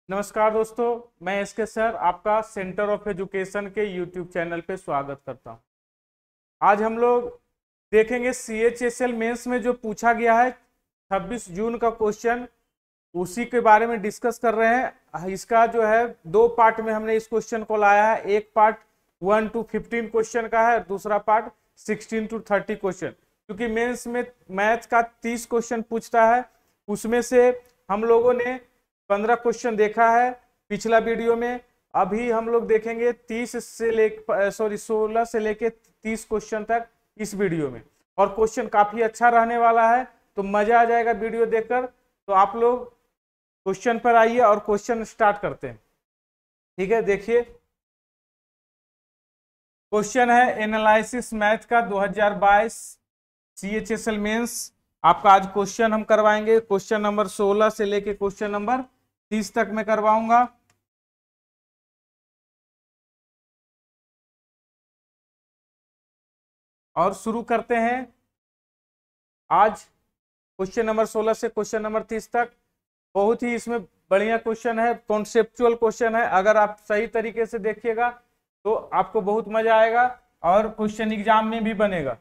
नमस्कार दोस्तों, मैं एसके सर आपका सेंटर ऑफ एजुकेशन के यूट्यूब चैनल पे स्वागत करता हूं। आज हम लोग देखेंगे CHSL मेंस में जो पूछा गया है 26 जून का क्वेश्चन, उसी के बारे में डिस्कस कर रहे हैं। इसका जो है दो पार्ट में हमने इस क्वेश्चन को लाया है। एक पार्ट 1 to 15 क्वेश्चन का है, दूसरा पार्ट 16 to 30 क्वेश्चन। क्योंकि मेंस में मैथ का 30 क्वेश्चन पूछता है, उसमें से हम लोगों ने 15 क्वेश्चन देखा है पिछला वीडियो में। अभी हम लोग देखेंगे 16 से लेके 30 क्वेश्चन तक इस वीडियो में। और क्वेश्चन काफी अच्छा रहने वाला है, तो मजा आ जाएगा वीडियो देखकर। तो आप लोग क्वेश्चन पर आइए और क्वेश्चन स्टार्ट करते हैं। ठीक है, देखिए क्वेश्चन है एनालिसिस मैथ का 2022 CHSL मेंस। आपका आज क्वेश्चन हम करवाएंगे क्वेश्चन नंबर 16 से लेके क्वेश्चन नंबर 30 तक मैं करवाऊंगा। और शुरू करते हैं आज क्वेश्चन नंबर 16 से क्वेश्चन नंबर 30 तक। बहुत ही इसमें बढ़िया क्वेश्चन है, कॉन्सेप्चुअल क्वेश्चन है। अगर आप सही तरीके से देखिएगा तो आपको बहुत मजा आएगा और क्वेश्चन एग्जाम में भी बनेगा।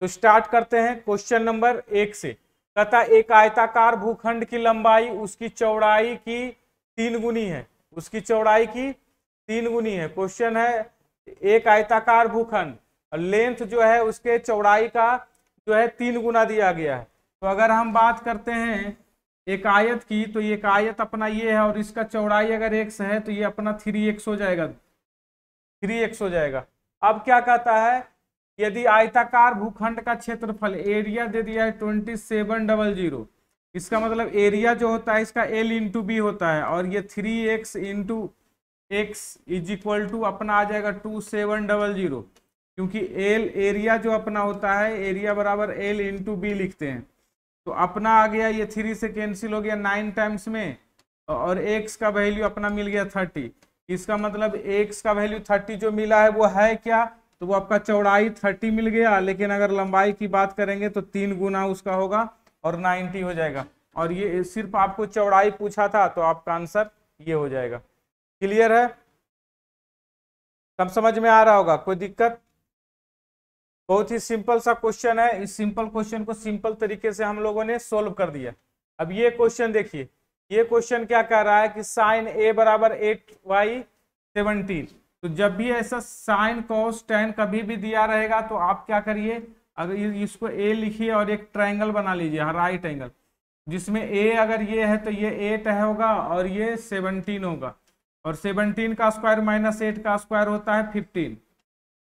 तो स्टार्ट करते हैं क्वेश्चन नंबर 1 से। कहता एक आयताकार भूखंड की लंबाई उसकी चौड़ाई की 3 गुनी है। उसकी चौड़ाई की 3 गुनी है। क्वेश्चन है एक आयताकार भूखंड, लेंथ जो है उसके चौड़ाई का जो है 3 गुना दिया गया है। तो अगर हम बात करते हैं एक आयत की, तो एक आयत अपना ये है और इसका चौड़ाई अगर x है तो ये अपना 3x हो जाएगा, 3x हो जाएगा। अब क्या कहता है, यदि आयताकार भूखंड का क्षेत्रफल एरिया दे दिया है 2700, इसका मतलब एरिया जो होता है इसका L इंटू बी होता है, और ये 3x into x is equal to अपना आ जाएगा 2700, क्योंकि एल एरिया जो अपना होता है एरिया बराबर L इंटू बी लिखते हैं। तो अपना आ गया, ये 3 से कैंसिल हो गया 9 टाइम्स में, और x का वैल्यू अपना मिल गया 30। इसका मतलब x का वैल्यू 30 जो मिला है वो है क्या, तो वो आपका चौड़ाई 30 मिल गया। लेकिन अगर लंबाई की बात करेंगे तो 3 गुना उसका होगा और 90 हो जाएगा। और ये सिर्फ आपको चौड़ाई पूछा था तो आपका आंसर ये हो जाएगा। क्लियर है, सब समझ में आ रहा होगा, कोई दिक्कत? बहुत ही सिंपल सा क्वेश्चन है। इस सिंपल क्वेश्चन को सिंपल तरीके से हम लोगों ने सोल्व कर दिया। अब ये क्वेश्चन देखिए, ये क्वेश्चन क्या कह रहा है कि साइन a बराबर 8y17। तो जब भी ऐसा साइन कॉस टेन कभी भी दिया रहेगा तो आप क्या करिए, अगर इसको a लिखिए और एक ट्रायंगल बना लीजिए, राइट एंगल, जिसमें a अगर ये है तो ये 8 होगा और ये 17 होगा, और 17 का स्क्वायर माइनस 8 का स्क्वायर होता है 15।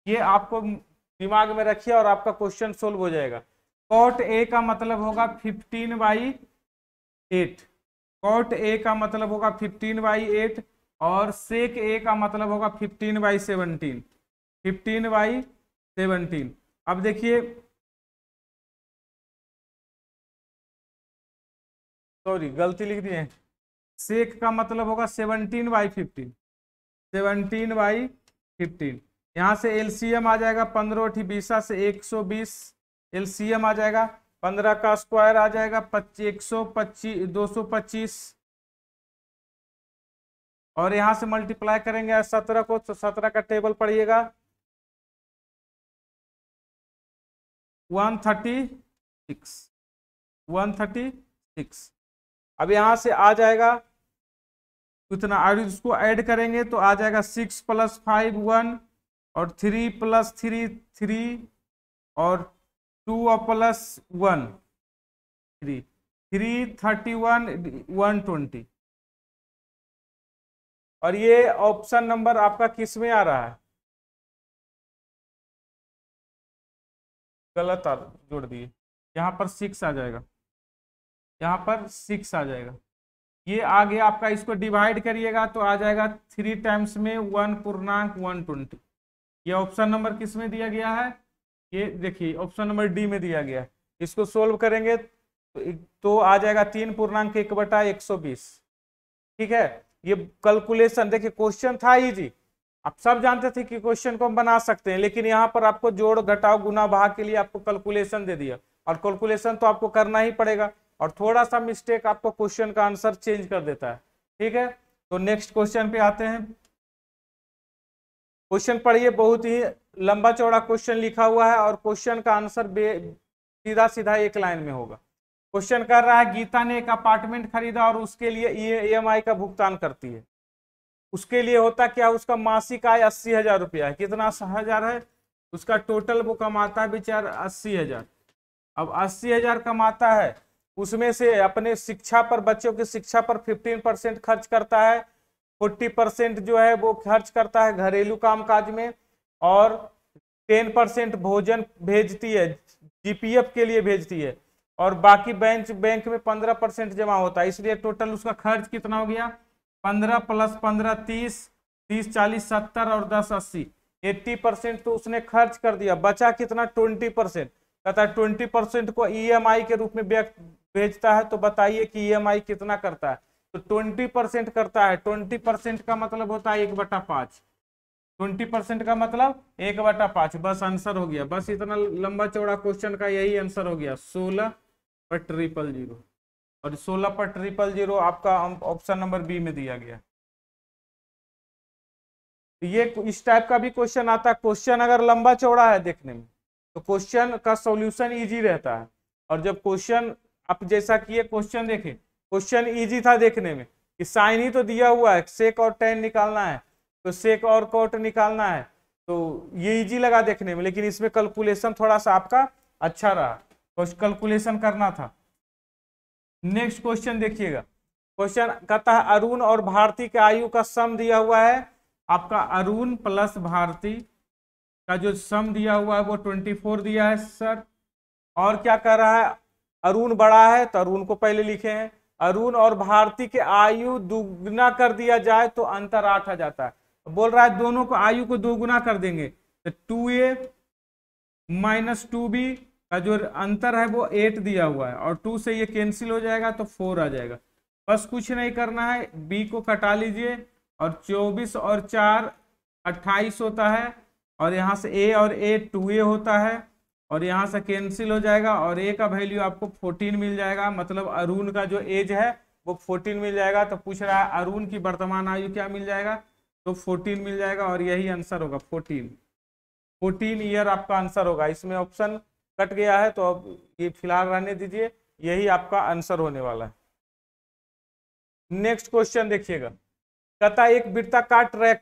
ये आपको दिमाग में रखिए और आपका क्वेश्चन सोल्व हो जाएगा। कॉट ए का मतलब होगा 15/8, कॉट ए का मतलब होगा 15/8, और सेक ए का मतलब होगा 15/17, 15/17। अब देखिए, सॉरी गलती लिख दिए, सेक का मतलब होगा 17/15, 17/15। यहाँ से एलसीएम आ जाएगा 15 से 120, एलसीएम आ जाएगा 15 का स्क्वायर आ जाएगा 125, 225, और यहाँ से मल्टीप्लाई करेंगे 17 को, तो 17 का टेबल पढ़िएगा 136, 136। अब यहाँ से आ जाएगा कितना, और इसको ऐड करेंगे तो आ जाएगा 6 + 5 1, और 3 + 3 3, और 2 + 1 3, 331 120। और ये ऑप्शन नंबर आपका किस में आ रहा है? गलत जोड़ दिए, यहाँ पर 6 आ जाएगा, यहाँ पर 6 आ जाएगा। ये आ गया आपका, इसको डिवाइड करिएगा तो आ जाएगा 3 टाइम्स में 1/120। ये ऑप्शन नंबर किस में दिया गया है? ये देखिए ऑप्शन नंबर डी में दिया गया है। इसको सोल्व करेंगे तो आ जाएगा 3/1/120। ठीक है, ये कैलकुलेशन देखिए, क्वेश्चन था इजी, आप सब जानते थे कि क्वेश्चन को हम बना सकते हैं, लेकिन यहाँ पर आपको जोड़ घटाव गुना भाग के लिए आपको कैलकुलेशन दे दिया, और कैलकुलेशन तो आपको करना ही पड़ेगा, और थोड़ा सा मिस्टेक आपको क्वेश्चन का आंसर चेंज कर देता है। ठीक है, तो नेक्स्ट क्वेश्चन पे आते हैं। क्वेश्चन पढ़िए, बहुत ही लंबा चौड़ा क्वेश्चन लिखा हुआ है और क्वेश्चन का आंसर सीधा सीधा एक लाइन में होगा। क्वेश्चन कर रहा है, गीता ने एक अपार्टमेंट खरीदा और उसके लिए ईएमआई का भुगतान करती है। उसके लिए होता क्या, उसका मासिक आय 80,000 रुपया है। कितना हजार है, उसका टोटल वो कमाता है बेचारा 80,000। अब 80,000 कमाता है, उसमें से अपने शिक्षा पर, बच्चों की शिक्षा पर 15% खर्च करता है, 40% जो है वो खर्च करता है घरेलू कामकाज में, और 10% भोजन भेजती है, जीपीएफ के लिए भेजती है, और बाकी बैंक में 15% जमा होता है। इसलिए टोटल उसका खर्च कितना हो गया, 15 + 15 30, 30 40 70 और 10 80, 80% तो उसने खर्च कर दिया। बचा कितना, 20%। कहता है 20% को ईएमआई के रूप में भेजता है। तो बताइए कि ईएमआई कितना करता है। तो 20% करता है। 20% का मतलब होता है 1/5। 20% का मतलब 1/5। बस आंसर हो गया। बस इतना लंबा चौड़ा क्वेश्चन का यही आंसर हो गया, 16/000। और 16/000 आपका ऑप्शन नंबर बी में दिया गया। ये इस टाइप का भी क्वेश्चन आता है। क्वेश्चन अगर लंबा चौड़ा है देखने में तो क्वेश्चन का सॉल्यूशन इजी रहता है। और जब क्वेश्चन आप जैसा किए, क्वेश्चन देखें, क्वेश्चन इजी था देखने में कि साइन ही तो दिया हुआ है, सेक और टेन निकालना है, तो सेक और कोट निकालना है, तो ये इजी लगा देखने में। लेकिन इसमें कैलकुलेशन थोड़ा सा आपका अच्छा रहा, कुछ कैलकुलेशन करना था। नेक्स्ट क्वेश्चन देखिएगा। क्वेश्चन कहता है, अरुण और भारती के आयु का सम दिया हुआ है। आपका अरुण प्लस भारती का जो सम दिया हुआ है वो 24 दिया है सर। और क्या कर रहा है, अरुण बड़ा है तो अरुण को पहले लिखे हैं। अरुण और भारती के आयु दुगुना कर दिया जाए तो अंतर 8 आ जाता है। बोल रहा है दोनों को आयु को दोगुना कर देंगे तो 2a - 2b का जो अंतर है वो 8 दिया हुआ है, और 2 से ये कैंसिल हो जाएगा तो 4 आ जाएगा। बस कुछ नहीं करना है, b को कटा लीजिए, और 24 और 4 28 होता है, और यहाँ से a और a 2a होता है, और यहाँ से कैंसिल हो जाएगा, और a का वैल्यू आपको 14 मिल जाएगा। मतलब अरुण का जो एज है वो 14 मिल जाएगा। तो पूछ रहा है अरुण की वर्तमान आयु क्या मिल जाएगा, तो 14 मिल जाएगा, और यही आंसर होगा 14 ईयर आपका आंसर होगा। इसमें ऑप्शन कट गया है तो अब ये फिलहाल रहने दीजिए, यही आपका आंसर होने वाला है। नेक्स्ट क्वेश्चन देखिएगा। कहता एक वृत्ताकार ट्रैक,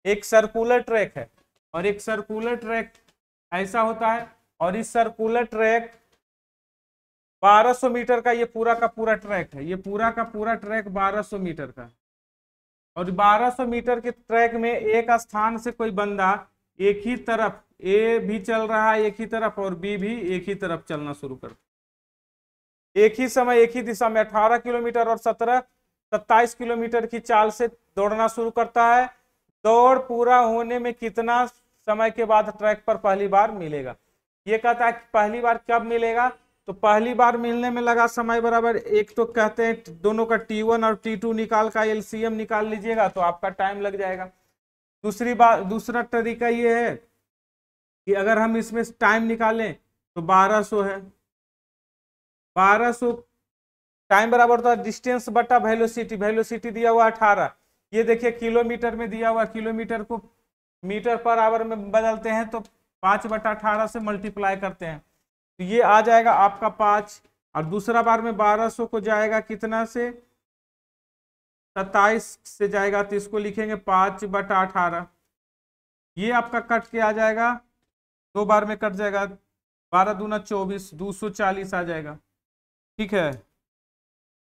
एक सर्कुलर ट्रैक है, और एक सर्कुलर ट्रैक ऐसा होता है, और इस सर्कुलर ट्रैक 1200 मीटर का ये पूरा का पूरा ट्रैक है। ये पूरा का पूरा ट्रैक 1200 मीटर का, और 1200 मीटर के ट्रैक में एक स्थान से कोई बंदा एक ही तरफ, ए भी चल रहा है एक ही तरफ, और बी भी एक ही तरफ चलना शुरू कर, एक ही समय एक ही दिशा में 18 किलोमीटर और 27 किलोमीटर की चाल से दौड़ना शुरू करता है। दौड़ पूरा होने में कितना समय के बाद ट्रैक पर पहली बार मिलेगा। ये कहता है कि पहली बार कब मिलेगा, तो पहली बार मिलने में लगा समय बराबर, एक तो कहते हैं दोनों का T1 और T2 निकाल का एलसीएम निकाल लीजिएगा तो आपका टाइम लग जाएगा। दूसरा तरीका ये है कि अगर हम इसमें टाइम निकालें तो 1200 है, 1200 टाइम बराबर होता है डिस्टेंस बटा वेलोसिटी। वेलोसिटी दिया हुआ 18, ये देखिए किलोमीटर में दिया हुआ, किलोमीटर को मीटर पर आवर में बदलते हैं तो 5/18 से मल्टीप्लाई करते हैं, तो ये आ जाएगा आपका 5। और दूसरा बार में 1200 को जाएगा कितना से, 27 से जाएगा, तो इसको लिखेंगे 5/18। ये आपका कट के आ जाएगा, 2 बार में कट जाएगा, 12 दूना 24, 240 आ जाएगा। ठीक है,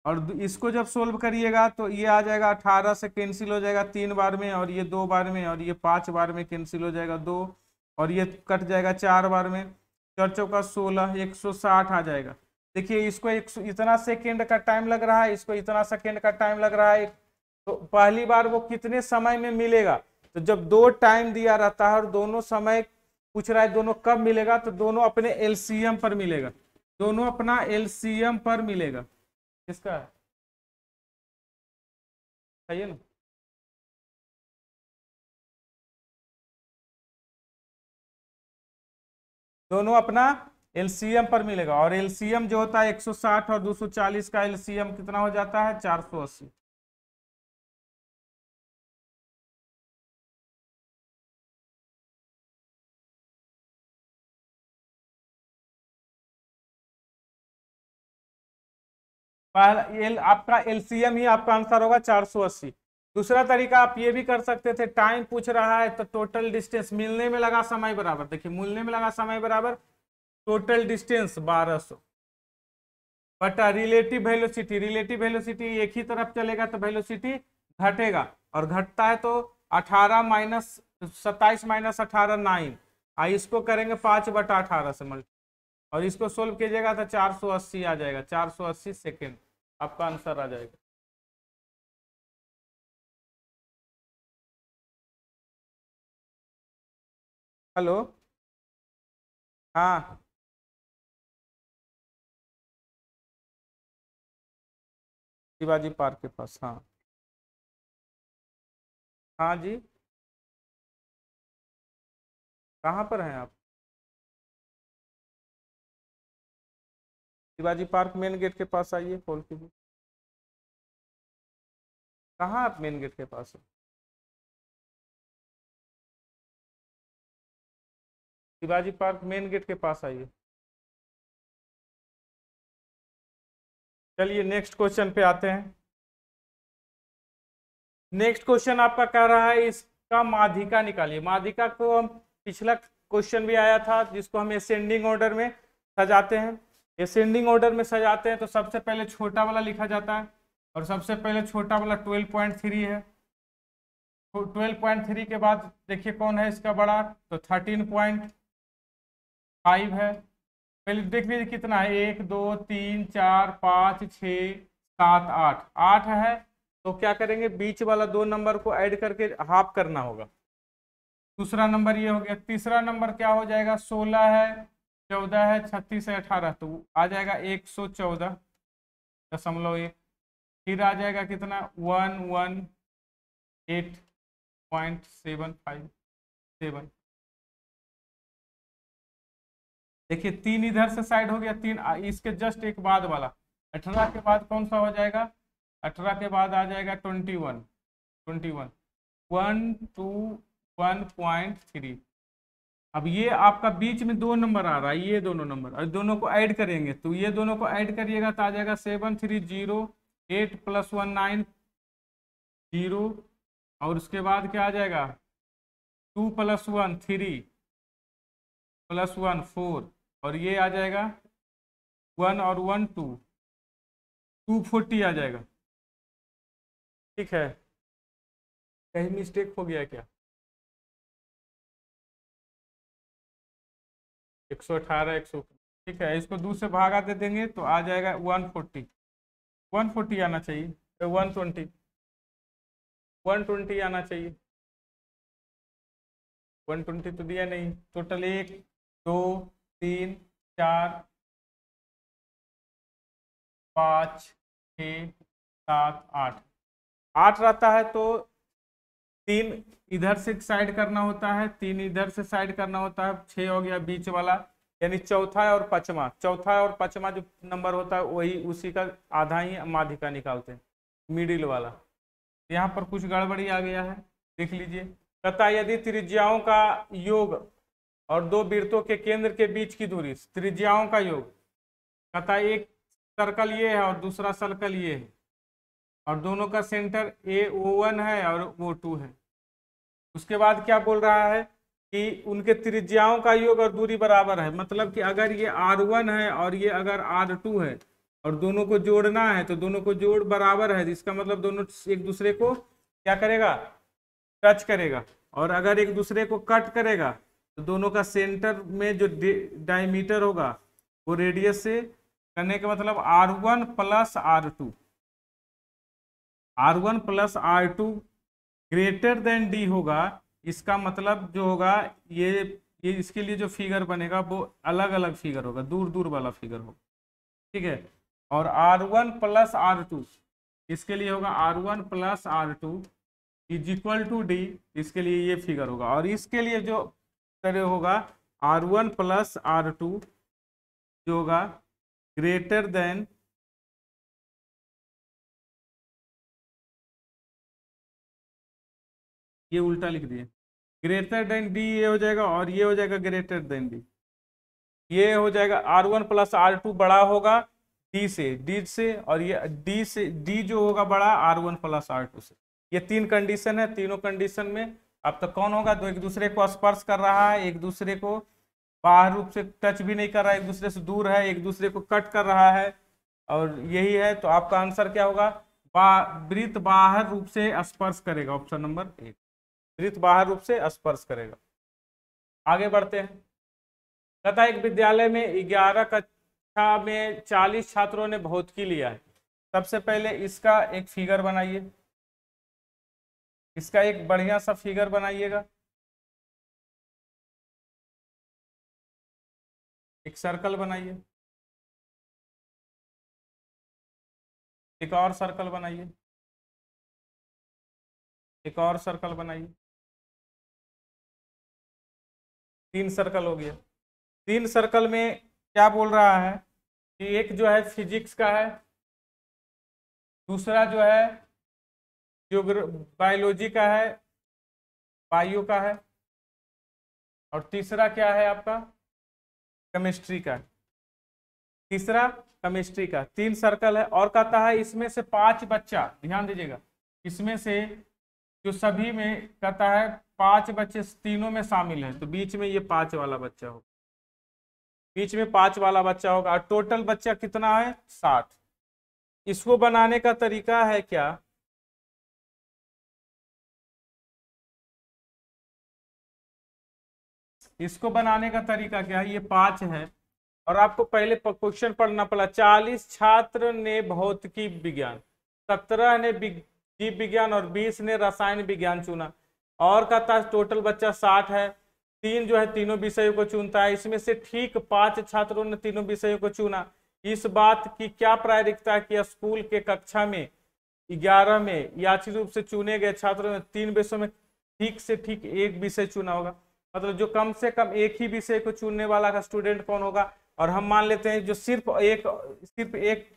और इसको जब सोल्व करिएगा तो ये आ जाएगा 18 से कैंसिल हो जाएगा 3 बार में, और ये 2 बार में, और ये 5 बार में कैंसिल हो जाएगा 2, और ये कट जाएगा 4 बार में, 4 चौका 16, 160 आ जाएगा। देखिए इसको इतना सेकेंड का टाइम लग रहा है, इसको इतना सेकेंड का टाइम लग रहा है। तो पहली बार वो कितने समय में मिलेगा, तो जब 2 टाइम दिया रहता है और दोनों समय पूछ रहा है दोनों कब मिलेगा, तो दोनों अपने एलसीएम पर मिलेगा, दोनों अपना एलसीएम पर मिलेगा। किसका है, सही है ना। दोनों अपना एलसीएम पर मिलेगा, और एलसीएम जो होता है 160 और 240 का एलसीएम कितना हो जाता है, 480। पहला आपका एलसीएम ही आपका आंसर होगा 480। दूसरा तरीका आप ये भी कर सकते थे, टाइम पूछ रहा है तो टोटल डिस्टेंस मिलने में लगा समय बराबर, देखिए मिलने में लगा समय बराबर टोटल डिस्टेंस 1200 बटा रिलेटिव वेलोसिटी। रिलेटिव वेलोसिटी एक ही तरफ चलेगा तो वेलोसिटी घटेगा, और घटता है तो 18 माइनस 27 माइनस 18 9। इसको करेंगे 5/18 से मल्टी, और इसको सोल्व कीजिएगा तो 480 आ जाएगा, 480 सेकेंड आपका आंसर आ जाएगा। हेलो, हाँ शिवाजी पार्क के पास, हाँ हाँ जी। कहाँ पर हैं आप? शिवाजी पार्क मेन गेट के पास आइए, कॉल कीजिए। कहाँ आप मेन गेट के पास हो? शिवाजी पार्क मेन गेट के पास आइए। चलिए नेक्स्ट क्वेश्चन पे आते हैं। नेक्स्ट क्वेश्चन आपका कह रहा है इसका माध्यिका निकालिए। माध्यिका को हम पिछला क्वेश्चन भी आया था जिसको हम असेंडिंग ऑर्डर में सजाते हैं। असेंडिंग ऑर्डर में सजाते हैं तो सबसे पहले छोटा वाला लिखा जाता है, और सबसे पहले छोटा वाला 12.3 है। 12.3 के बाद देखिए कौन है इसका बड़ा, तो 13.5 है। पहले देख लीजिए कितना है, 1 2 3 4 5 6 7 8, 8 है। तो क्या करेंगे, बीच वाला 2 नंबर को ऐड करके हाफ करना होगा। दूसरा नंबर ये हो गया। तीसरा नंबर क्या हो जाएगा, 16 है, 14 है, 36 है, 18, तो आ जाएगा 114.1। फिर आ जाएगा कितना, 118.757। देखिए 3 इधर से साइड हो गया, 3 इसके जस्ट एक बाद वाला 18 के बाद कौन सा हो जाएगा, 18 के बाद आ जाएगा 21। 121.3। अब ये आपका बीच में 2 नंबर आ रहा है, ये दोनों नंबर, और दोनों को ऐड करेंगे तो ये दोनों को ऐड करिएगा तो आ जाएगा 7308 + 19 0, और उसके बाद क्या आ जाएगा, 2 + 1 3 + 1 4, और ये आ जाएगा 1 और 1 2, 240 आ जाएगा। ठीक है, कहीं मिस्टेक हो गया क्या? 118 100, ठीक है, इसको 2 से भागा दे देंगे तो आ जाएगा 140। 140 आना चाहिए, 120, 120 आना चाहिए। 120 तो दिया नहीं। टोटल 1 2 3 4 5 6 7 8, 8 रहता है तो 3 इधर से साइड करना होता है, 3 इधर से साइड करना होता है, 6 हो गया बीच वाला, यानी चौथा और पांचवा, चौथा और पांचवा जो नंबर होता है वही उसी का आधा ही माध्यिका निकालते हैं, मिडिल वाला। यहाँ पर कुछ गड़बड़ी आ गया है, देख लीजिए। कहता यदि त्रिज्याओं का योग और 2 वृत्तों के केंद्र के बीच की दूरी, त्रिज्याओं का योग, कहता एक सर्कल ये है और दूसरा सर्कल ये है, और दोनों का सेंटर O1 है और O2 है। उसके बाद क्या बोल रहा है कि उनके त्रिज्याओं का योग और दूरी बराबर है, मतलब कि अगर ये R1 है और ये अगर R2 है और दोनों को जोड़ना है तो दोनों को जोड़ बराबर है, इसका मतलब दोनों एक दूसरे को क्या करेगा, टच करेगा, और अगर एक दूसरे को कट करेगा तो दोनों का सेंटर में जो डायमीटर होगा वो रेडियस से करने का मतलब R1 + R2, R1 + R2 greater than D होगा। इसका मतलब जो होगा ये इसके लिए जो फिगर बनेगा वो अलग अलग फिगर होगा, दूर दूर वाला फिगर होगा, ठीक है। और R1 + R2 इसके लिए होगा R1 + R2 = D, इसके लिए ये फिगर होगा। और इसके लिए जो तरह होगा R1 + R2 जो होगा ग्रेटर देन, ये उल्टा लिख दिए, ग्रेटर देन D ये हो जाएगा, और ये हो जाएगा ग्रेटर देन D, ये हो जाएगा R1 + R2 बड़ा होगा डी से, और ये डी से, डी जो होगा बड़ा R1 प्लस R2 से। ये तीन कंडीशन है, तीनों कंडीशन में अब तक कौन होगा, तो एक दूसरे को स्पर्श कर रहा है, एक दूसरे को बाहर रूप से टच भी नहीं कर रहा है, एक दूसरे से दूर है, एक दूसरे को कट कर रहा है, और यही है। तो आपका आंसर क्या होगा, वृत्त बाहर रूप से स्पर्श करेगा, ऑप्शन नंबर 1, वृत्त बाहर रूप से स्पर्श करेगा। आगे बढ़ते हैं। कहता है एक विद्यालय में 11 कक्षा में 40 छात्रों ने भौतिकी लिया है। सबसे पहले इसका एक फिगर बनाइए, इसका एक बढ़िया सा फिगर बनाइएगा, एक सर्कल बनाइए, एक और सर्कल बनाइए, एक और सर्कल बनाइए, 3 सर्कल हो गया। 3 सर्कल में क्या बोल रहा है कि एक जो है फिजिक्स का है, दूसरा जो है बायोलॉजी का है, बायो का है, और तीसरा क्या है आपका केमिस्ट्री का, तीसरा केमिस्ट्री का। 3 सर्कल है, और कहता है इसमें से 5 बच्चा, ध्यान दीजिएगा, इसमें से जो सभी में कहता है 5 बच्चे तीनों में शामिल है, तो बीच में ये 5 वाला बच्चा होगा, बीच में 5 वाला बच्चा होगा, और टोटल बच्चा कितना है 60। इसको बनाने का तरीका है क्या, इसको बनाने का तरीका क्या है, ये 5 है, और आपको पहले क्वेश्चन पढ़ना पड़ा। 40 छात्र ने भौतिकी विज्ञान, 17 ने जीव विज्ञान और 20 ने रसायन विज्ञान चुना, और कहता है टोटल बच्चा 60 है। 3 जो है तीनों विषयों को चुनता है, इसमें से ठीक 5 छात्रों ने तीनों विषयों को चुना। इस बात की क्या प्रायिकता है कि स्कूल के कक्षा में 11 में यादृच्छिक रूप से चुने गए छात्रों ने 3 विषयों में ठीक से ठीक एक विषय चुना होगा। मतलब जो कम से कम एक ही विषय को चुनने वाला का स्टूडेंट कौन होगा, और हम मान लेते हैं जो सिर्फ एक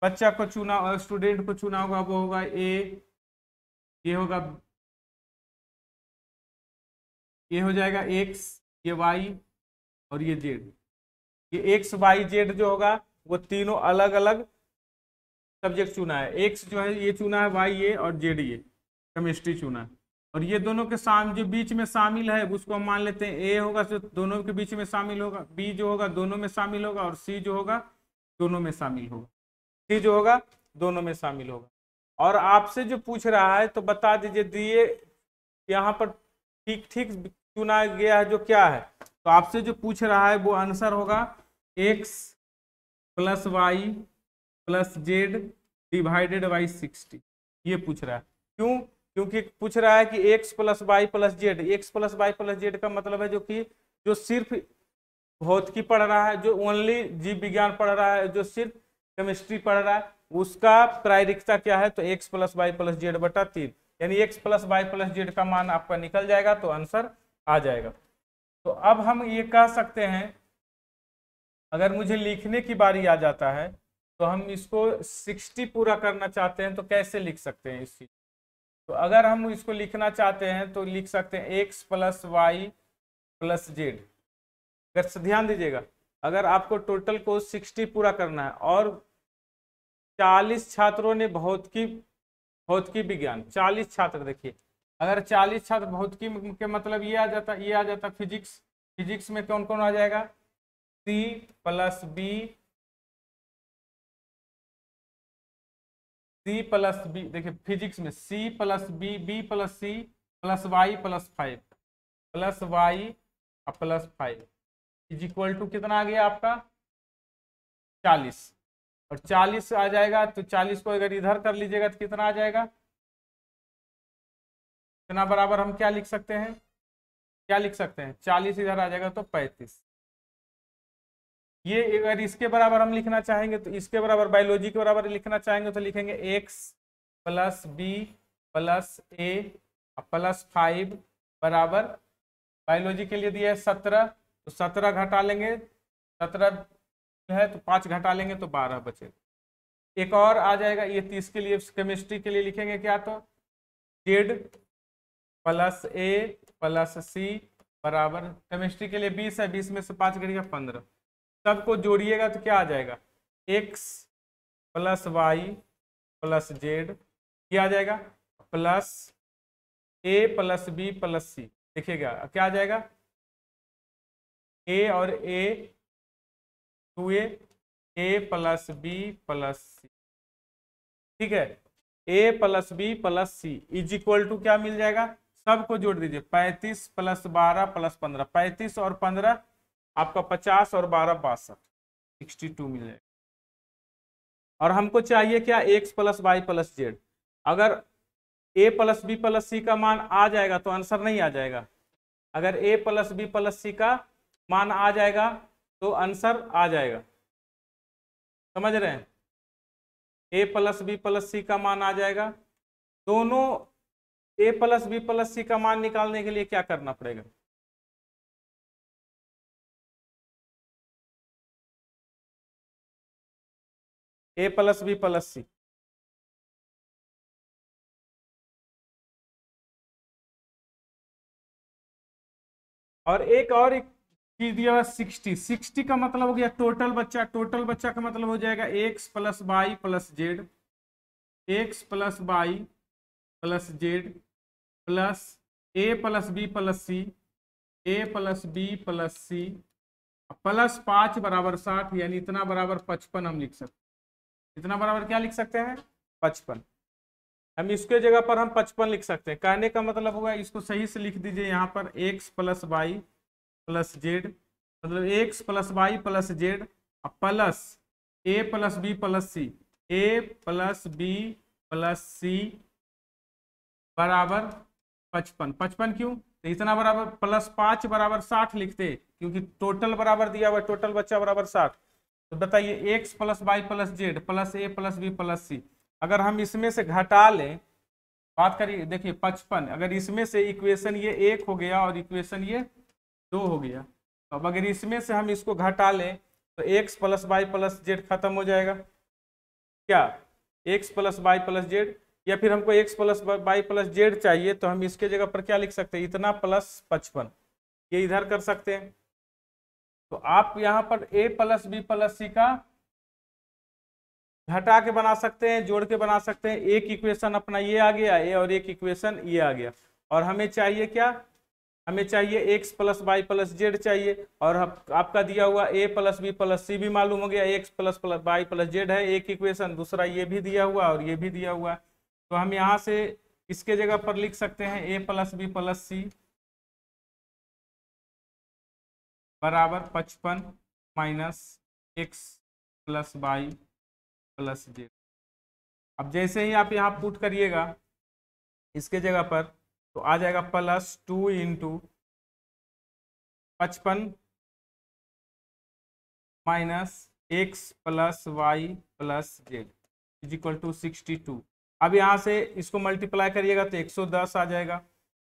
बच्चा को चुना और स्टूडेंट को चुना होगा वो होगा ए, ये होगा, ये हो जाएगा एक्स, ये वाई, और ये जेड। ये एक्स वाई जेड जो होगा वो तीनों अलग अलग सब्जेक्ट चुना है। एक्स जो है ये चुना है, वाई ये, और जेड ये केमिस्ट्री चुना है। और ये दोनों के जो बीच में शामिल है उसको हम मान लेते हैं ए होगा, जो दोनों के बीच में शामिल होगा, बी जो होगा दोनों में शामिल होगा, और सी जो होगा दोनों में शामिल होगा, सी जो होगा दोनों में शामिल होगा। और आपसे जो पूछ रहा है तो बता दीजिए, दिए यहाँ पर ठीक ठीक चुना गया है जो क्या है, तो आपसे जो पूछ रहा है वो आंसर होगा x plus Y plus z divided by 60। ये पूछ रहा है, क्यों, क्योंकि पूछ रहा है कि x plus Y plus Z, x plus Y plus z का मतलब है जो सिर्फ भौतिकी पढ़ रहा है, जो ओनली जीव विज्ञान पढ़ रहा है, जो सिर्फ केमिस्ट्री पढ़ रहा है, उसका प्रायिकता क्या है, तो x plus Y plus z बटा 3, यानी x plus Y plus z का मान आपका निकल जाएगा, तो आंसर आ जाएगा। तो अब हम ये कह सकते हैं, अगर मुझे लिखने की बारी आ जाता है तो हम इसको 60 पूरा करना चाहते हैं तो कैसे लिख सकते हैं इस चीज। तो अगर हम इसको लिखना चाहते हैं तो लिख सकते हैं x plus Y plus z. अगर ध्यान दीजिएगा, अगर आपको टोटल को 60 पूरा करना है और 40 छात्रों ने भौतिकी विज्ञान, 40 छात्र, देखिए अगर 40 छात्र भौतिकी के मतलब ये आ जाता फिजिक्स में कौन कौन आ जाएगा, c plus b, c plus b, देखिए फिजिक्स में c plus b, b plus C plus Y plus 5, plus Y plus 5 is equal to कितना आ गया आपका 40। और 40 आ जाएगा तो 40 को अगर इधर कर लीजिएगा तो कितना आ जाएगा, इतना बराबर हम क्या लिख सकते हैं, 40 इधर आ जाएगा तो 35। ये अगर इसके बराबर हम लिखना चाहेंगे तो इसके बराबर बायोलॉजी के बराबर लिखना चाहेंगे तो लिखेंगे x plus B plus A plus 5 बराबर, बायोलॉजी के लिए दिया है 17, तो 17 घटा लेंगे, 17 है तो 5 घटा लेंगे तो 12 बचे। एक और आ जाएगा, ये 30 के लिए केमिस्ट्री के लिए लिखेंगे क्या, तो जेड प्लस ए प्लस सी बराबर, केमिस्ट्री के लिए 20 है, 20 में से 5 घटेगा 15, सबको जोड़िएगा तो क्या आ जाएगा x plus Y plus Z, क्या आ जाएगा plus A plus B plus C. देखिएगा क्या आ जाएगा, ए और A 2a plus B plus C, ठीक है। A plus B plus C is equal to क्या मिल जाएगा, सबको जोड़ दीजिए, 35 प्लस 12 प्लस 15, 35 और 15 आपका 50 और 12 62, 62 मिल जाएगा। और हमको चाहिए क्या, x plus Y plus z. अगर a plus B plus c का मान आ जाएगा तो आंसर नहीं आ जाएगा, अगर a plus B plus c का मान आ जाएगा तो आंसर आ जाएगा। समझ रहे हैं, a plus B plus c का मान आ जाएगा। दोनों ए प्लस बी प्लस सी का मान निकालने के लिए क्या करना पड़ेगा, ए प्लस बी प्लस सी, और एक चीज दिया हुआ 60, 60 का मतलब हो गया टोटल बच्चा, टोटल बच्चा का मतलब हो जाएगा x plus Y plus Z, x plus Y plus Z plus A plus B plus C, A plus B plus C plus 5 बराबर 60, यानी इतना बराबर 55 हम लिख सकते हैं। इतना बराबर क्या लिख सकते हैं, 55। हम इसके जगह पर हम 55 लिख सकते हैं। कहने का मतलब होगा, इसको सही से लिख दीजिए यहाँ पर, X plus Y plus Z, मतलब X plus Y plus Z plus A plus B plus C, A plus B plus सी बराबर 55। 55 क्यों, तो इतना बराबर प्लस 5 बराबर 60 लिखते, क्योंकि टोटल बराबर दिया हुआ, टोटल बच्चा बराबर 60। तो बताइए X plus Y plus Z plus A plus B plus C, अगर हम इसमें से घटा लें, बात करिए, देखिए 55, अगर इसमें से इक्वेशन ये 1 हो गया और इक्वेशन ये 2 हो गया, तो अब अगर इसमें से हम इसको घटा लें तो x plus Y plus z खत्म हो जाएगा, क्या x plus Y plus z, या फिर हमको x plus Y plus z चाहिए तो हम इसके जगह पर क्या लिख सकते हैं, इतना प्लस 55, ये इधर कर सकते हैं। तो आप यहाँ पर ए प्लस बी प्लस सी का घटा के बना सकते हैं, जोड़ के बना सकते हैं। एक इक्वेशन अपना ये आ गया, ए, और एक इक्वेशन ये आ गया, और हमें चाहिए क्या, हमें चाहिए x plus Y plus z चाहिए, और आपका दिया हुआ a plus B plus c भी मालूम हो गया, x plus plus Y plus z है एक इक्वेशन, दूसरा ये भी दिया हुआ और ये भी दिया हुआ। तो हम यहाँ से इसके जगह पर लिख सकते हैं ए प्लस बी प्लस सी बराबर 55 minus x plus Y plus z. अब जैसे ही आप यहाँ पुट करिएगा इसके जगह पर, तो आ जाएगा plus 2 into 55 minus x plus Y plus z is equal to 62। अब यहाँ से इसको मल्टीप्लाई करिएगा तो 110 आ जाएगा,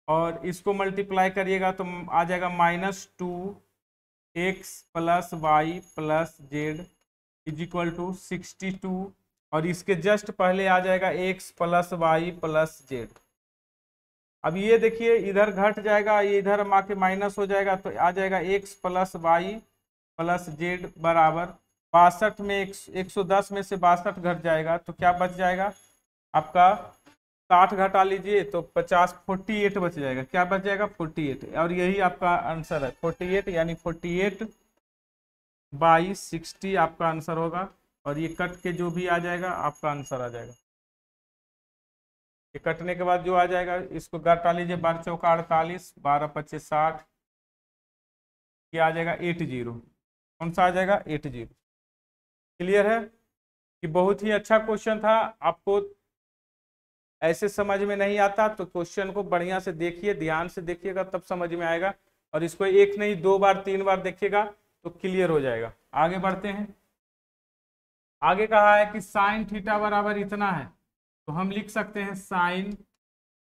और इसको मल्टीप्लाई करिएगा तो आ जाएगा -2 x plus Y plus z is equal to 62, और इसके जस्ट पहले आ जाएगा x plus Y plus z. अब ये देखिए इधर घट जाएगा, ये इधर आके माइनस हो जाएगा, तो आ जाएगा x plus Y plus z बराबर 62 में 110 में से 62 घट जाएगा, तो क्या बच जाएगा आपका, 60 घटा लीजिए तो 50, 48 बच जाएगा। क्या बच जाएगा 48, और यही आपका आंसर है 48, यानी 48/60 आपका आंसर होगा। और ये कट के जो भी आ जाएगा आपका आंसर आ जाएगा। ये कटने के बाद जो आ जाएगा इसको घटा लीजिए, 12 चौका 48, 12 पच्चीस 60, ये आ जाएगा 80। कौन सा आ जाएगा 80। क्लियर है कि बहुत ही अच्छा क्वेश्चन था। आपको ऐसे समझ में नहीं आता तो क्वेश्चन को बढ़िया से देखिए, ध्यान से देखिएगा, तब समझ में आएगा। और इसको एक नहीं 2 बार 3 बार देखिएगा तो क्लियर हो जाएगा। आगे बढ़ते हैं। आगे कहा है कि साइन थीटा बराबर इतना है, तो हम लिख सकते हैं साइन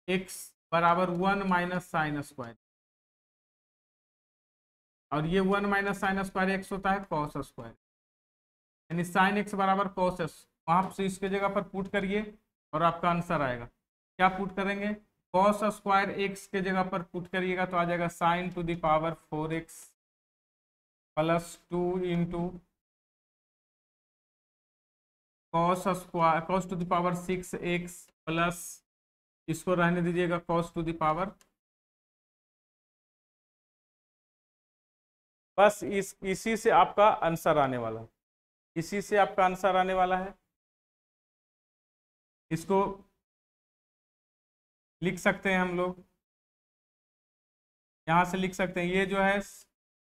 एक्स बराबर 1 माइनस साइन स्क्वायर, और ये 1 माइनस साइन स्क्वायर एक्स होता है कॉस स्क्वायर, यानी साइन एक्स बराबर कॉस एस। वहां से इसके जगह पर पुट करिए और आपका आंसर आएगा। क्या पुट करेंगे, कॉस स्क्वायर एक्स के जगह पर पुट करिएगा तो आ जाएगा sine to the power 4x plus 2 into cos to the power 6x plus, इसको रहने दीजिएगा cos टू द पावर, बस इसी से आपका आंसर आने वाला है, इसी से आपका आंसर आने वाला है। इसको लिख सकते हैं हम लोग, यहां से लिख सकते हैं, ये जो है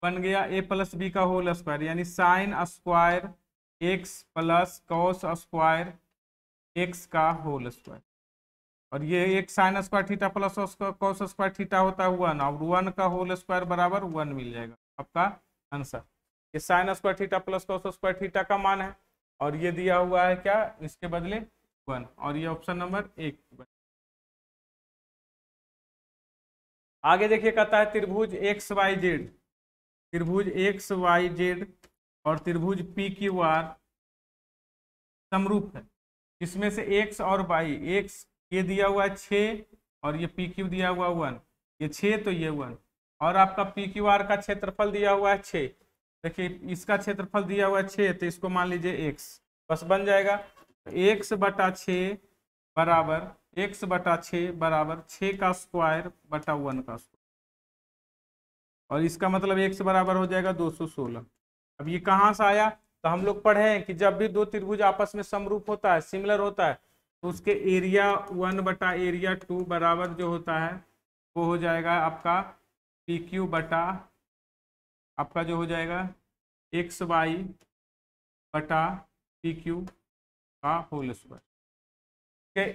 बन गया a प्लस बी का होल स्क्वायर, यानी sine square x plus cos square x का होल स्क्वायर, और ये एक sine square theta plus cos square theta होता है 1, और 1 का होल स्क्वायर बराबर 1 मिल जाएगा आपका आंसर। ये sine square theta plus cos square theta का मान है, और ये दिया हुआ है क्या इसके बदले 1, और ये ऑप्शन नंबर 1। आगे देखिए, कहता है त्रिभुज एक्स वाई जेड, त्रिभुज एक्स वाई जेड और त्रिभुज पी क्यू आर समरूप है, इसमें से एक्स और वाई, एक्स ये दिया हुआ है 6 और ये पी क्यू दिया हुआ 1, ये 6 तो ये 1, और आपका पी क्यू आर का क्षेत्रफल दिया हुआ है 6, देखिए इसका क्षेत्रफल दिया हुआ है 6, तो इसको मान लीजिए x, बस बन जाएगा x बटा 6 बराबर x बटा 6 बराबर 6 का स्क्वायर बटा 1 का स्क्वायर, और इसका मतलब x बराबर हो जाएगा 216। अब ये कहाँ से आया, तो हम लोग पढ़े हैं कि जब भी दो त्रिभुज आपस में समरूप होता है, सिमिलर होता है, तो उसके एरिया 1 बटा एरिया 2 बराबर जो होता है वो हो जाएगा आपका पी क्यू बटा आपका जो हो जाएगा एक्स वाई बटा पी क्यू का होल स्क्वायर,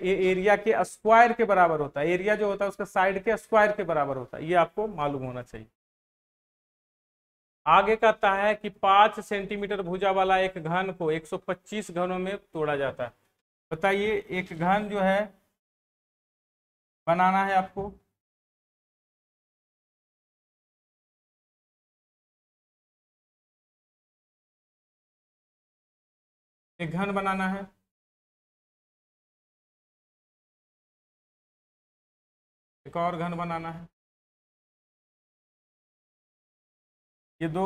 एरिया के स्क्वायर के बराबर होता है, एरिया जो होता है उसका साइड के स्क्वायर के बराबर होता है, ये आपको मालूम होना चाहिए। आगे कहता है कि 5 सेंटीमीटर भुजा वाला एक घन को 125 घनों में तोड़ा जाता है। बताइए, एक घन जो है बनाना है आपको, एक घन बनाना है, एक और घन बनाना है, ये दो,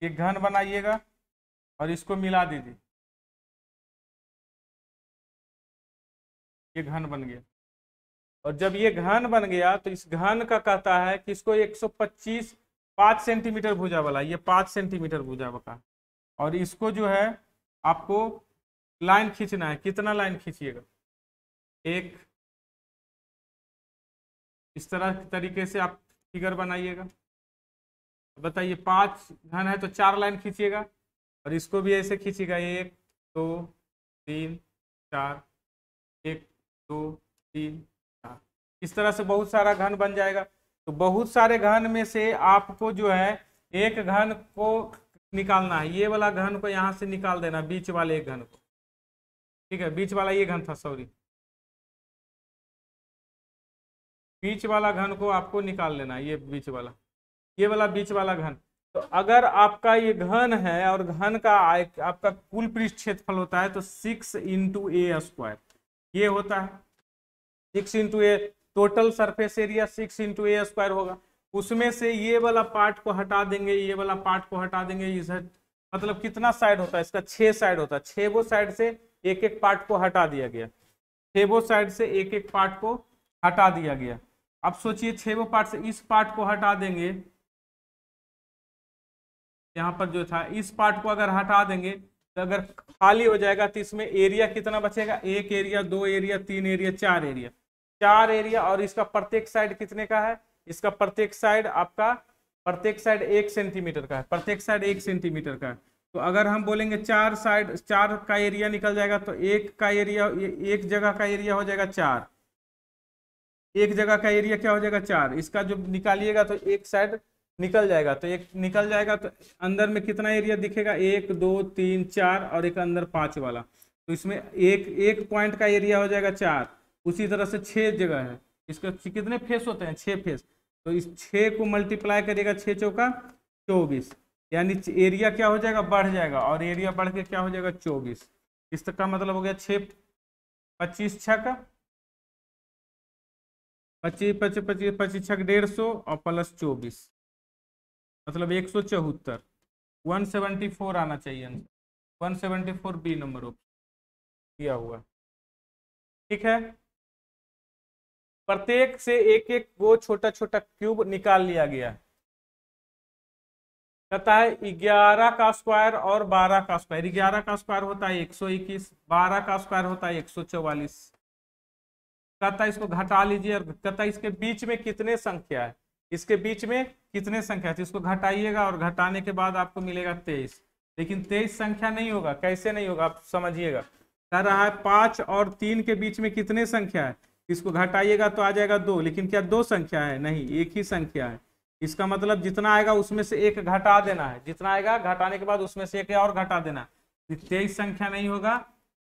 एक घन बनाइएगा और इसको मिला दीजिए, ये घन बन गया। और जब ये घन बन गया तो इस घन का कहता है कि इसको 125 5 सेंटीमीटर भुजा वाला, ये 5 सेंटीमीटर भुजा वाला, और इसको जो है आपको लाइन खींचना है, कितना लाइन खींचिएगा, एक, इस तरह तरीके से आप फिगर बनाइएगा। बताइए 5 घन है तो 4 लाइन खींचिएगा, और इसको भी ऐसे खींचिएगा, 1 2 3 4, 1 2 3 4, इस तरह से बहुत सारा घन बन जाएगा। तो बहुत सारे घन में से आपको जो है एक घन को निकालना है, ये वाला घन को यहाँ से निकाल देना, बीच वाले एक घन को, ठीक है, बीच वाला ये घन था, सॉरी, बीच वाला घन को आपको निकाल लेना है, ये बीच वाला, ये वाला बीच वाला घन। तो अगर आपका ये घन है और घन का आपका कुल पृष्ठ क्षेत्रफल होता है तो 6 इंटू ए स्क्वायर, ये होता है 6 इंटू ए, टोटल सरफेस एरिया 6 इंटू ए स्क्वायर होगा। उसमें से ये वाला पार्ट को हटा देंगे, ये वाला पार्ट को हटा देंगे, इस मतलब कितना साइड होता है इसका, 6 साइड होता है, 6 वो साइड से एक एक पार्ट को हटा दिया गया, 6 वो साइड से एक एक पार्ट को हटा दिया गया। अब सोचिए 6 वो पार्ट से इस पार्ट को हटा देंगे, यहाँ पर जो था इस पार्ट को अगर हटा देंगे तो अगर खाली हो जाएगा तो इसमें एरिया कितना बचेगा, 1 area 2 area 3 area 4 area, 4 area, और इसका प्रत्येक साइड कितने का है, इसका प्रत्येक साइड आपका प्रत्येक साइड 1 सेंटीमीटर का है, प्रत्येक साइड 1 सेंटीमीटर का है। तो अगर हम बोलेंगे 4 साइड 4 का एरिया निकल जाएगा तो एक का एरिया, एक जगह का एरिया हो जाएगा 4, एक जगह का एरिया क्या हो जाएगा 4, इसका जो निकालिएगा तो एक साइड निकल जाएगा, तो एक निकल जाएगा तो अंदर में कितना एरिया दिखेगा, 1 2 3 4 और एक अंदर 5 वाला, तो इसमें एक पॉइंट का एरिया हो जाएगा 4। उसी तरह से 6 जगह है, इसका कितने फेस होते हैं, 6 फेस, तो इस 6 को मल्टीप्लाई करेगा 6 चौका 24, यानी एरिया क्या हो जाएगा, बढ़ जाएगा, और एरिया बढ़ के क्या हो जाएगा 24। इस तक का मतलब हो गया 6 25 छक 25 25 25 25 छक 150 और प्लस 24 मतलब 174, 174 आना चाहिए, 174 बी नंबर ऑप्शन। दिया हुआ। ठीक है, प्रत्येक से एक एक वो छोटा छोटा क्यूब निकाल लिया गया है। कहता है 11 का स्क्वायर और 12 का स्क्वायर। 11 का स्क्वायर होता है 121, 12 का स्क्वायर होता है 144। कहता है इसको घटा लीजिए, और कहता है इसके बीच में कितने संख्या है, इसके बीच में कितने संख्या है। तो इसको घटाइएगा और घटाने के बाद आपको मिलेगा 23। लेकिन 23 संख्या नहीं होगा। कैसे नहीं होगा आप समझिएगा। कह रहा है 5 और 3 के बीच में कितने संख्या है, इसको घटाइएगा तो आ जाएगा 2। लेकिन क्या 2 संख्या है? नहीं, एक ही संख्या है। इसका मतलब जितना आएगा उसमें से एक घटा देना है, जितना आएगा घटाने के बाद उसमें से एक और घटा देना। 23 संख्या नहीं होगा,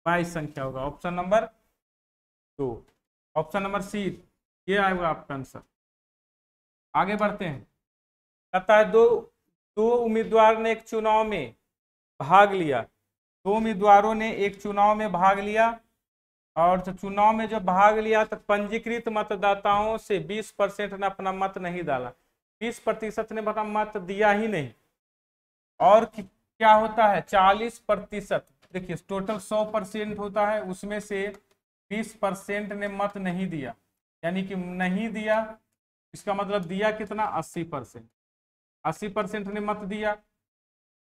22 संख्या होगा। Option number 2, option number C, ये आएगा आपका आंसर। आगे बढ़ते हैं। कहता है दो उम्मीदवार ने एक चुनाव में भाग लिया। 2 उम्मीदवारों ने एक चुनाव में भाग लिया, और तो चुनाव में जब भाग लिया तो पंजीकृत मतदाताओं से 20% ने अपना मत नहीं डाला। 20% ने अपना मत दिया ही नहीं। और क्या होता है 40%। देखिए टोटल 100% होता है, उसमें से 20% ने मत नहीं दिया, यानी कि नहीं दिया। इसका मतलब दिया कितना? 80%। 80% ने मत दिया,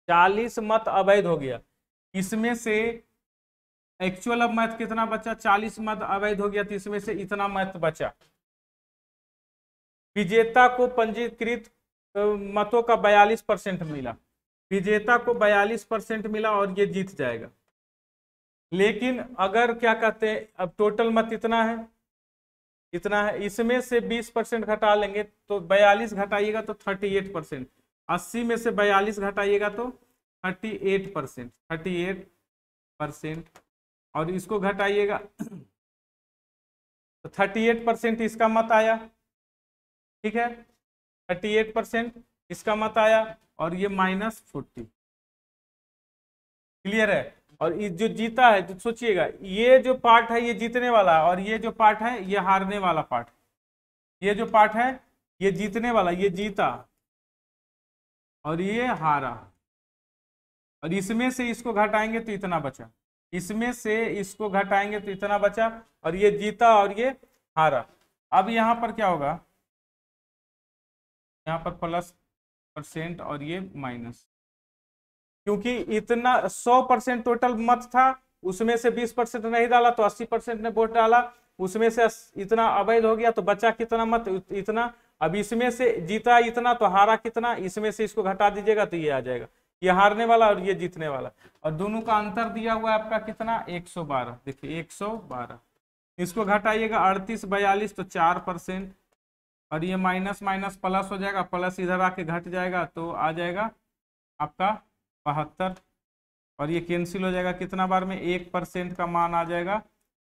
40 मत अवैध हो गया। इसमें से एक्चुअल अब मत कितना बचा? 40 मत अवैध हो गया, तो इसमें से इतना मत बचा। विजेता को पंजीकृत मतों का 42% मिला। विजेता को 42% मिला और ये जीत जाएगा। लेकिन अगर क्या कहते हैं, अब टोटल मत इतना है, इतना है, इसमें से 20% घटा लेंगे तो 42 घटाइएगा तो 38%। 80 में से 42 घटाइएगा तो 38%। 38%, और इसको घटाइएगा तो 38% इसका मत आया। ठीक है, 38% इसका मत आया, और ये -40। क्लियर है? और जो जीता है, तो सोचिएगा ये जो पार्ट है ये जीतने वाला है, और ये जो पार्ट है ये हारने वाला पार्ट। ये जो पार्ट है ये जीतने वाला, ये जीता, और ये हारा। और इसमें से इसको घटाएंगे तो इतना बचा, इसमें से इसको घटाएंगे तो इतना बचा, और ये जीता और ये हारा। अब यहाँ पर क्या होगा? यहाँ पर +% और ये माइनस, क्योंकि इतना 100% टोटल मत था, उसमें से 20% नहीं डाला तो 80% ने वोट डाला, उसमें से इतना अवैध हो गया तो बचा कितना मत? इतना। अब इसमें से जीता इतना तो हारा कितना? इसमें से इसको घटा दीजिएगा तो ये आ जाएगा, ये हारने वाला और ये जीतने वाला। और दोनों का अंतर दिया हुआ है आपका कितना? 112। देखिए 112, इसको घटाइएगा 38 42 तो 4%, और ये माइनस माइनस प्लस हो जाएगा, प्लस इधर आके घट जाएगा तो आ जाएगा आपका 72, और ये कैंसिल हो जाएगा कितना बार में? 1% का मान आ जाएगा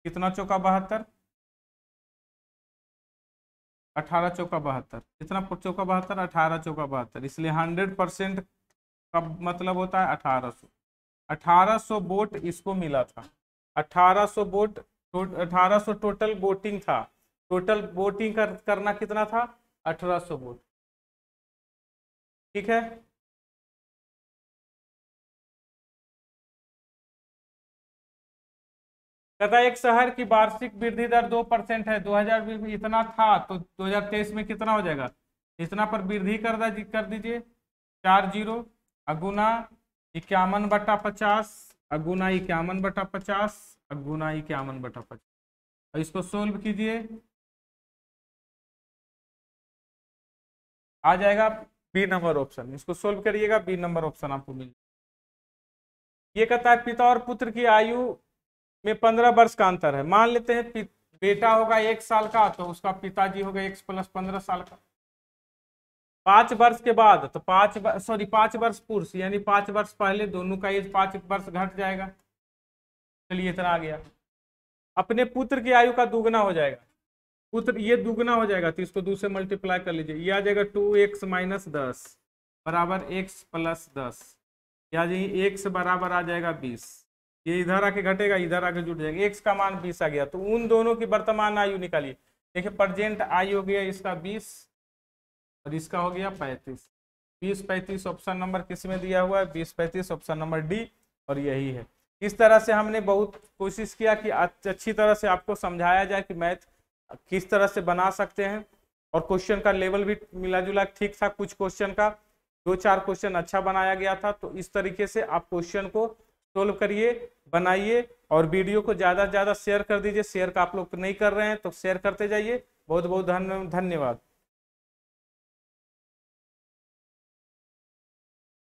कितना? चौका 72, 18 चौका 72। कितना चौका 72? 18 चौका 72। इसलिए 100% का मतलब होता है 1800। 1800 वोट इसको मिला था। 1800 वोट, 1800 टोटल वोटिंग था। टोटल वोटिंग करना कितना था? 1800 वोट। ठीक है, कहता है एक शहर की वार्षिक वृद्धि दर 2% है। 2020 में इतना था तो 2023 में कितना हो जाएगा? इतना पर वृद्धि कर दीजिए, 4 जीरो, अगुना 51/50, अगुना 51/50, अगुना 51/50। और इसको सोल्व कीजिए, आ जाएगा बी नंबर ऑप्शन। इसको सोल्व करिएगा, बी नंबर ऑप्शन आपको मिल। ये कहता है पिता और पुत्र की आयु में 15 वर्ष का अंतर है। मान लेते हैं बेटा होगा 1 साल का, तो उसका पिताजी होगा x + 15 साल का। 5 वर्ष के बाद तो 5 वर्ष पूर्व, यानी 5 वर्ष पहले दोनों का एज 5 वर्ष घट जाएगा। चलिए इतना आ गया। अपने पुत्र की आयु का दुगना हो जाएगा। पुत्र ये दुगना हो जाएगा तो इसको 2 से मल्टीप्लाई कर लीजिए, ये आ जाएगा 2x - 10 बराबर x + 10, या x बराबर आ जाएगा 20। ये इधर आके घटेगा, इधर आके जुड़ जाएगा, x का मान 20 आ गया। तो उन दोनों की वर्तमान आयु निकालिए। देखिए प्रेजेंट आयु हो गया इसका 20 और इसका हो गया 35। 20 35 ऑप्शन नंबर किस में दिया हुआ है? 20 35 ऑप्शन नंबर डी, और यही है। इस तरह से हमने बहुत कोशिश किया कि अच्छी तरह से आपको समझाया जाए कि मैथ किस तरह से बना सकते हैं। और क्वेश्चन का लेवल भी मिला जुला ठीक था, कुछ क्वेश्चन का 2-4 क्वेश्चन अच्छा बनाया गया था। तो इस तरीके से आप क्वेश्चन को सोल्व करिए, बनाइए और वीडियो को ज़्यादा से ज़्यादा शेयर कर दीजिए। शेयर का आप लोग नहीं कर रहे हैं तो शेयर करते जाइए। बहुत बहुत धन्यवाद।